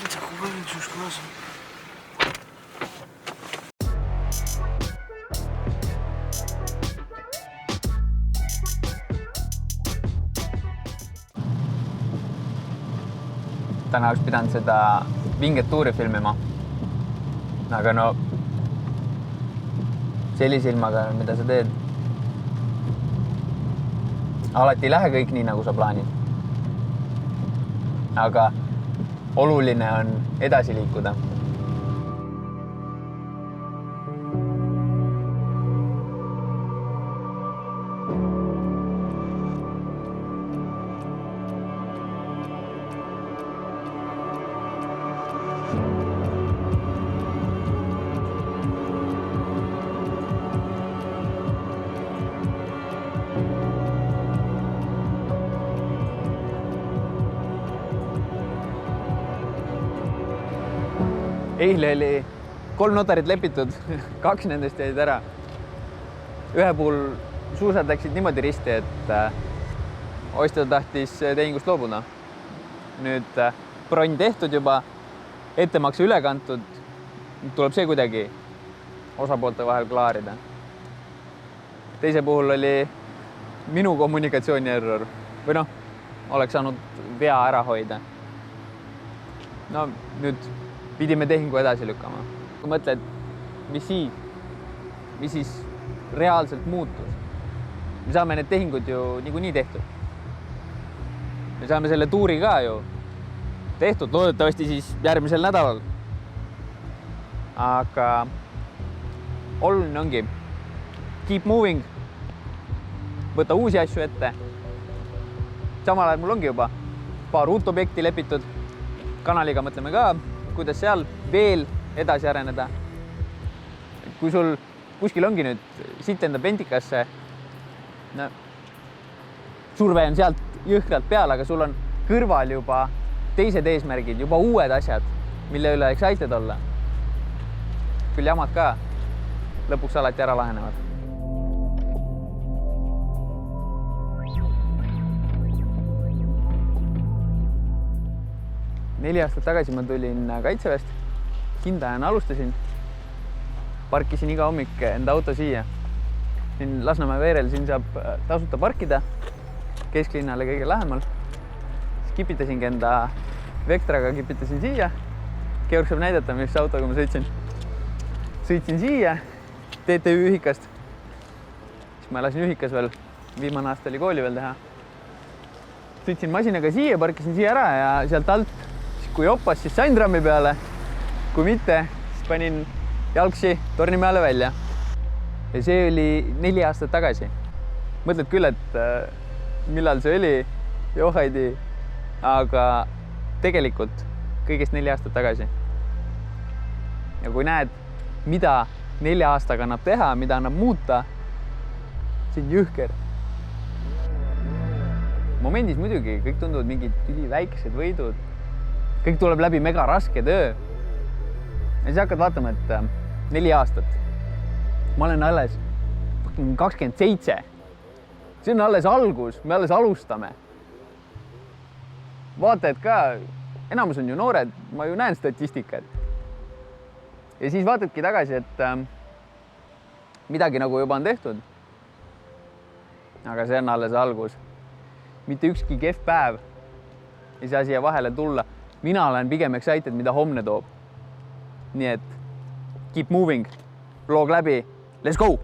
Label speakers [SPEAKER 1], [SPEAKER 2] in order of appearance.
[SPEAKER 1] Mitä kuvailitsuus kanssa?
[SPEAKER 2] Täna oleks pidanud seda vinget tuuri filmima. Aga no, sellise ilmaga, mida sa teed. Alati ei lähe kõik nii, nagu sa plaanid. Aga oluline on edasi liikuda. Eile oli 3 notarit lepitud, 2 nendest jäid ära. Ühe puhul suusad läksid niimoodi risti, et ostja tahtis tehingust loobuda. Nüüd bronn tehtud juba, ettemakse üle kantud, tuleb see kuidagi osapoolte vahel klaarida. Teise puhul oli minu kommunikatsiooni error või noh, oleks saanud vea ära hoida. No nüüd pidime tehingu edasi lükkama. Kui mõtled, mis siis reaalselt muutus? Me saame need tehingud ju niikuinii tehtud. Me saame selle tuuri ka ju tehtud, loodetavasti siis järgmisel nädalal. Aga oluline ongi keep moving, võta uusi asju ette. Samal ajal mul ongi juba paar uut objekti lepitud. Kanaliga mõtleme ka, kuidas seal veel edasi areneda. Kui sul kuskil ongi nüüd siit enda pentikasse, no, surve on sealt jõhkralt peal, aga sul on kõrval juba teised eesmärgid, juba uued asjad, mille üle excited olla. Küll jamad ka lõpuks alati ära lahenevad. Neli aastat tagasi ma tulin Kaitseväest, hindajana alustasin, parkisin iga hommik enda auto siia. Siin Lasnamäe veerel siin saab tasuta parkida, kesklinnale kõige lähemal. Siis kipitasingi enda Vectraga, kipitasin siia. Georg saab näidata, mis autoga ma sõitsin. Sõitsin siia TTÜ ühikast. Siis ma elasin ühikas veel, viimane aasta oli kooli veel teha. Sõitsin masinaga siia, parkisin siia ära ja sealt alt kui oppas, siis sain trammi peale. Kui mitte, siis panin jalgsi Tornimäele välja. Ja see oli 4 aastat tagasi. Mõtled küll, et millal see oli, johaidi, aga tegelikult kõigest 4 aastat tagasi. Ja kui näed, mida 4 aastaga annab teha, mida annab muuta, see on jõhker. Momendis muidugi kõik tunduvad mingid väikesed võidud. Kõik tuleb läbi mega raske töö. Ja siis hakkad vaatama, et 4 aastat. Ma olen alles 27. See on alles algus, me alles alustame. Vaatajad ka, enamus on ju noored, ma ju näen statistikat. Ja siis vaatadki tagasi, et midagi nagu juba on tehtud. Aga see on alles algus. Mitte ükski kehv päev ei saa siia vahele tulla. Mina olen pigem excited, mida homne toob. Nii et keep moving, vlog läbi, let's go!